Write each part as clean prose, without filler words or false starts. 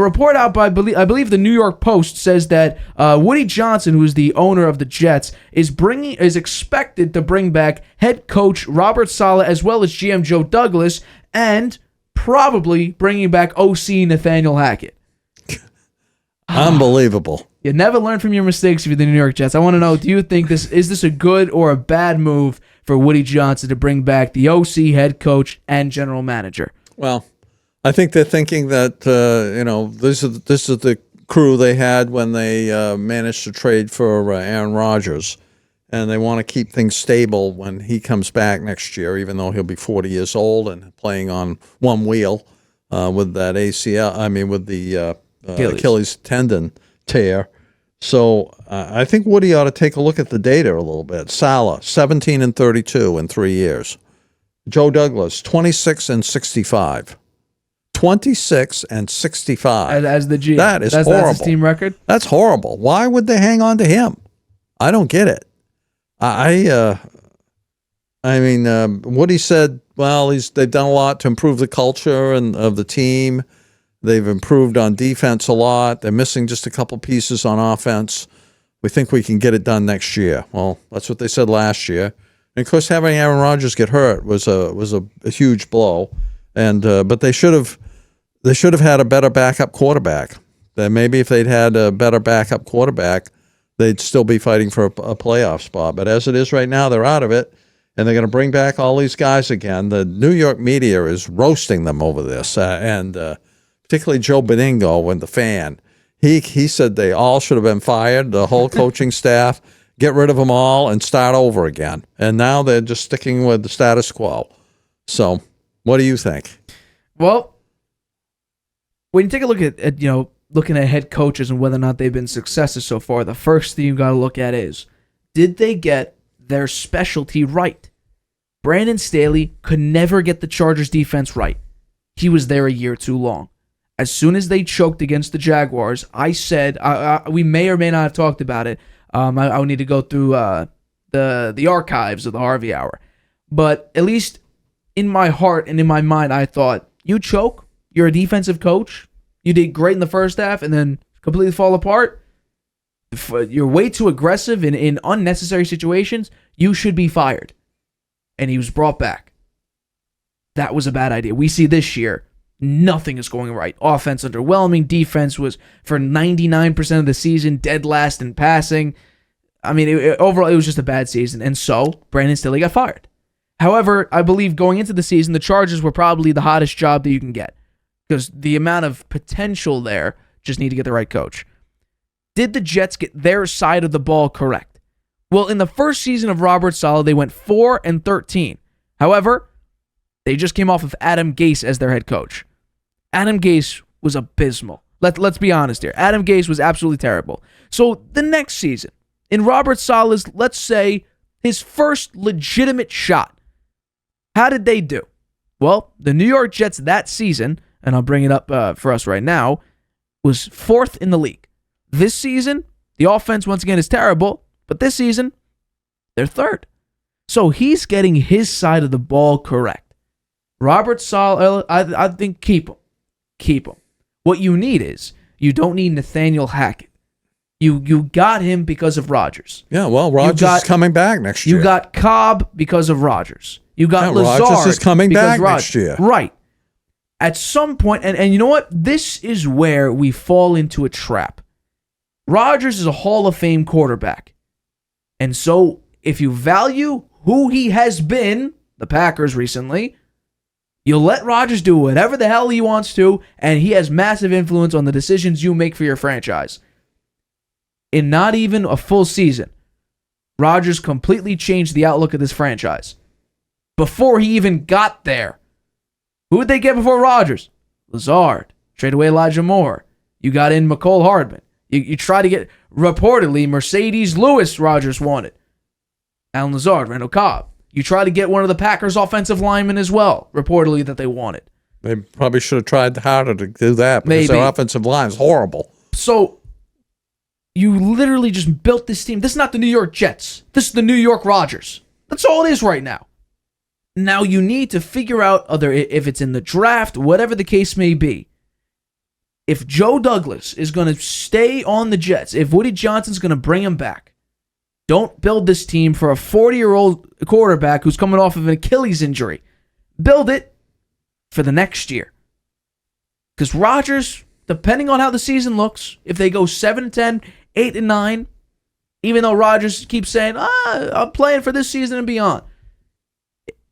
report out by, I believe the New York Post says that Woody Johnson, who is the owner of the Jets, is expected to bring back head coach Robert Saleh as well as GM Joe Douglas, and probably bringing back OC Nathaniel Hackett. Unbelievable. You never learn from your mistakes if you're the New York Jets. I want to know, do you think is this a good or a bad move for Woody Johnson to bring back the OC, head coach, and general manager? Well, I think they're thinking that this is the crew they had when they managed to trade for Aaron Rodgers, and they want to keep things stable when he comes back next year, even though he'll be 40 years old and playing on one wheel with that ACL. I mean, with the Achilles tendon tear. So I think Woody ought to take a look at the data a little bit. Saleh, 17-32 in 3 years. Joe Douglas, 26-65. 26-65 as the GM. That is horrible. That's his team record. That's horrible. Why would they hang on to him? I don't get it. I mean, Woody said, well, they've done a lot to improve the culture and of the team. They've improved on defense a lot. They're missing just a couple pieces on offense. We think we can get it done next year. Well, that's what they said last year. And of course, having Aaron Rodgers get hurt was a huge blow. And but they should have had a better backup quarterback. Then maybe if they'd had a better backup quarterback, they'd still be fighting for a playoff spot. But as it is right now, they're out of it, and they're going to bring back all these guys again. The New York media is roasting them over this, and particularly Joe Beningo, when the fan, he said they all should have been fired, the whole coaching staff, get rid of them all and start over again. And now they're just sticking with the status quo. So what do you think? Well, when you take a look at looking at head coaches and whether or not they've been successes so far, the first thing you got to look at is, did they get their specialty right? Brandon Staley could never get the Chargers defense right. He was there a year too long. As soon as they choked against the Jaguars, I said, we may or may not have talked about it. I would need to go through the archives of the Harvey Hour. But at least in my heart and in my mind, I thought, you choke, you're a defensive coach, you did great in the first half and then completely fall apart. You're way too aggressive in unnecessary situations. You should be fired. And he was brought back. That was a bad idea. We see this year, nothing is going right. Offense underwhelming. Defense was, for 99% of the season, dead last in passing. I mean, overall, it was just a bad season. And so, Brandon Staley got fired. However, I believe going into the season, the Chargers were probably the hottest job that you can get. Because the amount of potential there, just need to get the right coach. Did the Jets get their side of the ball correct? Well, in the first season of Robert Saleh, they went 4-13. However, they just came off of Adam Gase as their head coach. Adam Gase was abysmal. Let's be honest here. Adam Gase was absolutely terrible. So the next season, in Robert Saleh's, let's say, his first legitimate shot, how did they do? Well, the New York Jets that season, and I'll bring it up for us right now, was 4th in the league. This season, the offense once again is terrible, but this season, they're 3rd. So he's getting his side of the ball correct. Robert Saleh, I think keep him. Keep him. What you need is, you don't need Nathaniel Hackett. You got him because of Rodgers. Yeah, well, Rodgers is coming back next year. You got Cobb because of Rodgers. You got Lazard. Rodgers is coming back next year. Right. At some point, and you know what? This is where we fall into a trap. Rodgers is a Hall of Fame quarterback. And so, if you value who he has been, the Packers recently, you'll let Rodgers do whatever the hell he wants to, and he has massive influence on the decisions you make for your franchise. In not even a full season, Rodgers completely changed the outlook of this franchise. Before he even got there. Who did they get before Rodgers? Lazard. Trade away Elijah Moore. You got in McCole Hardman. You try to get, reportedly, Mercedes Lewis Rodgers wanted. Alan Lazard, Randall Cobb. You try to get one of the Packers' offensive linemen as well, reportedly, that they wanted. They probably should have tried harder to do that because their offensive line is horrible. So, you literally just built this team. This is not the New York Jets. This is the New York Rodgers. That's all it is right now. Now you need to figure out if it's in the draft, whatever the case may be. if Joe Douglas is going to stay on the Jets, if Woody Johnson's going to bring him back, don't build this team for a 40-year-old quarterback who's coming off of an Achilles injury. Build it for the next year. Because Rodgers, depending on how the season looks, if they go 7-10, 8-9, even though Rodgers keeps saying, I'm playing for this season and beyond,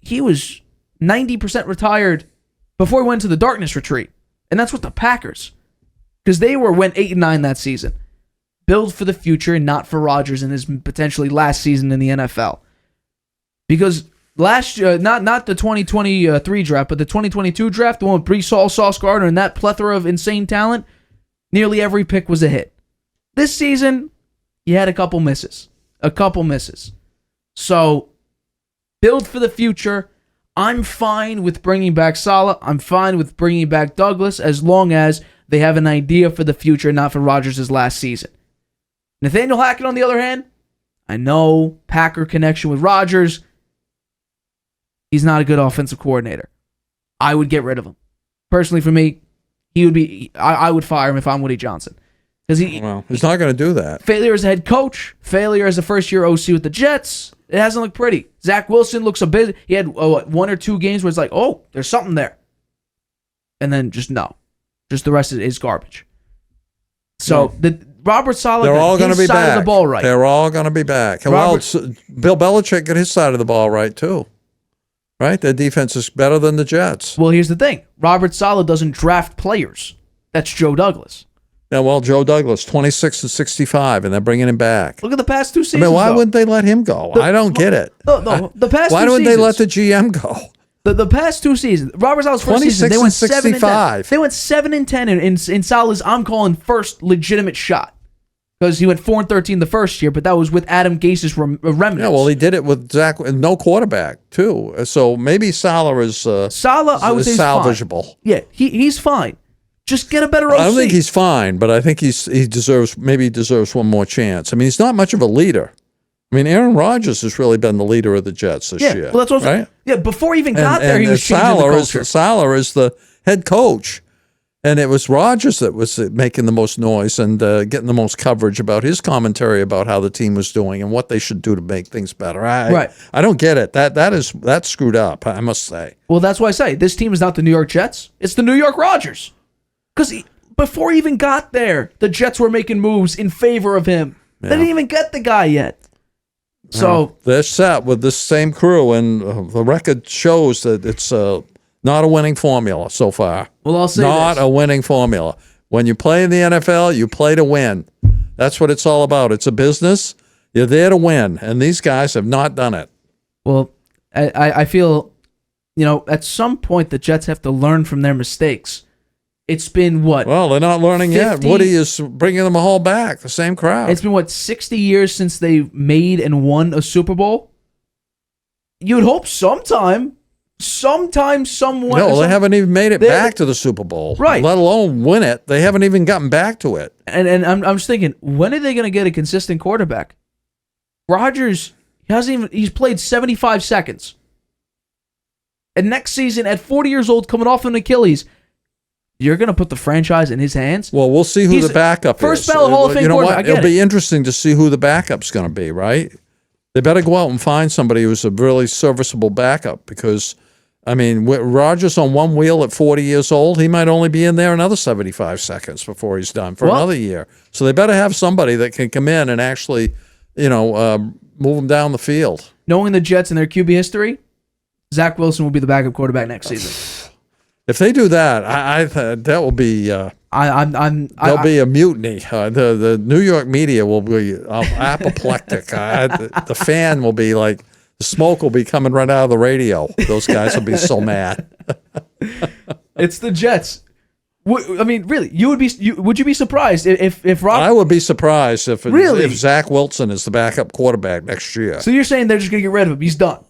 he was 90% retired before he went to the darkness retreat. And that's what the Packers, because they went 8-9 that season. Build for the future and not for Rodgers in his potentially last season in the NFL. Because last year, not the 2023 draft, but the 2022 draft, the one with Brees Hall, Sauce Gardner, and that plethora of insane talent, nearly every pick was a hit. This season, he had a couple misses. So, build for the future. I'm fine with bringing back Saleh. I'm fine with bringing back Douglas as long as they have an idea for the future, not for Rodgers' last season. Nathaniel Hackett, on the other hand, I know Packer connection with Rodgers. He's not a good offensive coordinator. I would get rid of him. Personally, for me, he would be. I would fire him if I'm Woody Johnson. Because he's not going to do that. Failure as a head coach, failure as a first-year OC with the Jets. It hasn't looked pretty. Zach Wilson looks a bit. He had one or two games where it's like, oh, there's something there, and then just the rest is garbage. So the Robert Saleh, they're all going to be side back. Of the ball right. They're all going to be back. Bill Belichick got his side of the ball right too. Right, their defense is better than the Jets. Well, here's the thing: Robert Saleh doesn't draft players. That's Joe Douglas. Yeah, well, Joe Douglas, 26-65, and they're bringing him back. Look at the past two seasons. I mean, why wouldn't they let him go? I don't get it. The past. Why wouldn't they let the GM go? The past two seasons, Robert Saleh's first season, they went 7-10. They went 7-10 in Saleh's, I'm calling, first legitimate shot. Because he went 4-13 the first year, but that was with Adam Gase's remnants. Yeah, well, he did it with Zach, no quarterback too. So maybe Saleh is I would say salvageable. Fine. Yeah, he's fine. Just get a better OC. I don't think he's fine, but I think he deserves one more chance. I mean, he's not much of a leader. I mean, Aaron Rodgers has really been the leader of the Jets this year. Well, that's what right? Yeah, before he even got there, he was changing the culture. Saleh is the head coach. And it was Rodgers that was making the most noise and getting the most coverage about his commentary about how the team was doing and what they should do to make things better. I don't get it. That's screwed up, I must say. Well, that's why I say this team is not the New York Jets. It's the New York Rodgers. Because before he even got there, the Jets were making moves in favor of him. Yeah. They didn't even get the guy yet. So they're set with this same crew, and the record shows that it's not a winning formula so far. Well, I'll say not a winning formula. When you play in the NFL, you play to win. That's what it's all about. It's a business. You're there to win, and these guys have not done it. Well, I feel, at some point the Jets have to learn from their mistakes. It's been what? Well, they're not learning yet. Woody is bringing them all back, the same crowd. It's been, 60 years since they made and won a Super Bowl? You'd hope sometime someone... No, they haven't even made it back to the Super Bowl. Right. Let alone win it. They haven't even gotten back to it. And I'm just thinking, when are they going to get a consistent quarterback? Rodgers, he's played 75 seconds. And next season, at 40 years old, coming off an Achilles... You're going to put the franchise in his hands? Well, we'll see who the backup is. First ballot Hall of Fame quarterback. It'll be interesting to see who the backup's going to be, right? They better go out and find somebody who's a really serviceable backup because, I mean, Rodgers on one wheel at 40 years old, he might only be in there another 75 seconds before he's done for another year. So they better have somebody that can come in and actually, move them down the field. Knowing the Jets and their QB history, Zach Wilson will be the backup quarterback next season. If they do that, that will be there'll be a mutiny. The New York media will be apoplectic. The fan will be like, the smoke will be coming right out of the radio. Those guys will be so mad. It's the Jets. I mean, really, would you be surprised if Rob? I would be surprised if Zach Wilson is the backup quarterback next year. So you're saying they're just going to get rid of him? He's done.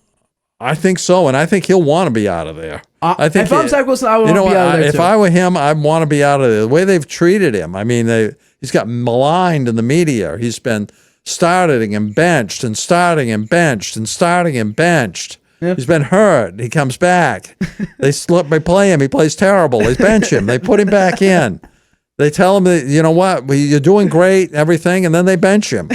I think so, and I think he'll want to be out of there. I think if I'm Zach Wilson, I would want to be out of there if too. I were him, I'd want to be out of there. The way they've treated him, I mean, he's got maligned in the media. He's been starting and benched and starting and benched and starting and benched. Yep. He's been hurt. He comes back. They play him. He plays terrible. They bench him. They put him back in. They tell him that, you know what, you're doing great, everything, and then they bench him.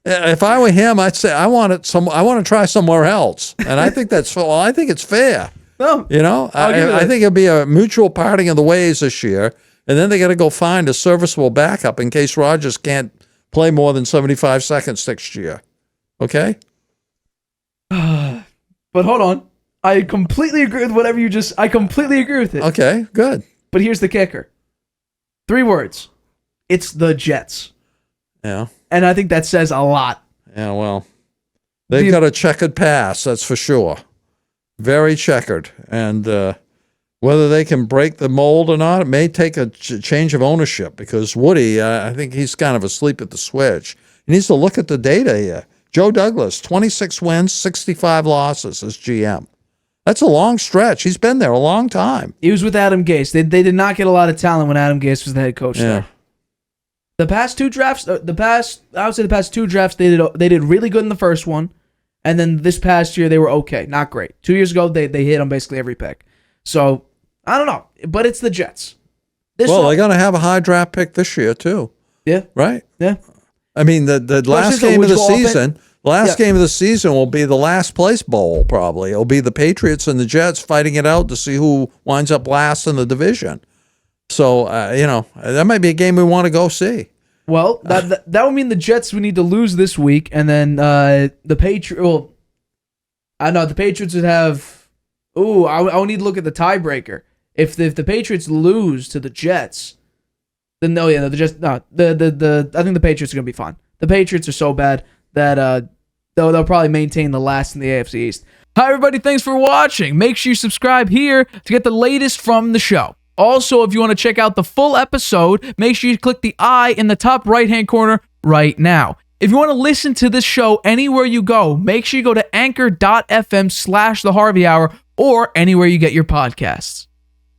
If I were him, I'd say I want to try somewhere else, and I think I think it's fair. No, You know, I think it'll be a mutual parting of the ways this year, and then they got to go find a serviceable backup in case Rodgers can't play more than 75 seconds next year. Okay? but hold on. I completely agree with whatever you just. I completely agree with it. Okay, good. But here's the kicker. 3 words. It's the Jets. Yeah. And I think that says a lot. Yeah, well, they've got a checkered past, that's for sure. Very checkered. And whether they can break the mold or not, it may take a change of ownership because Woody, I think he's kind of asleep at the switch. He needs to look at the data here. Joe Douglas, 26 wins, 65 losses as GM. That's a long stretch. He's been there a long time. He was with Adam Gase. They did not get a lot of talent when Adam Gase was the head coach there. The past 2 drafts, I would say the past 2 drafts, they did really good in the first one, and then this past year they were okay, not great. 2 years ago they hit on basically every pick. So I don't know, but it's the Jets. They're going to have a high draft pick this year too. Yeah, right. Yeah, I mean the last game of the season. Game of the season will be the last place bowl. Probably it'll be the Patriots and the Jets fighting it out to see who winds up last in the division. So, that might be a game we want to go see. Well, that would mean the Jets would need to lose this week, and then the Patriots. Well, I know the Patriots would have. I would need to look at the tiebreaker. If the Patriots lose to the Jets, then the Jets. No, I think the Patriots are gonna be fine. The Patriots are so bad that they'll probably maintain the last in the AFC East. Hi everybody, thanks for watching. Make sure you subscribe here to get the latest from the show. Also, if you want to check out the full episode, make sure you click the I in the top right-hand corner right now. If you want to listen to this show anywhere you go, make sure you go to anchor.fm/The Harvey Hour or anywhere you get your podcasts.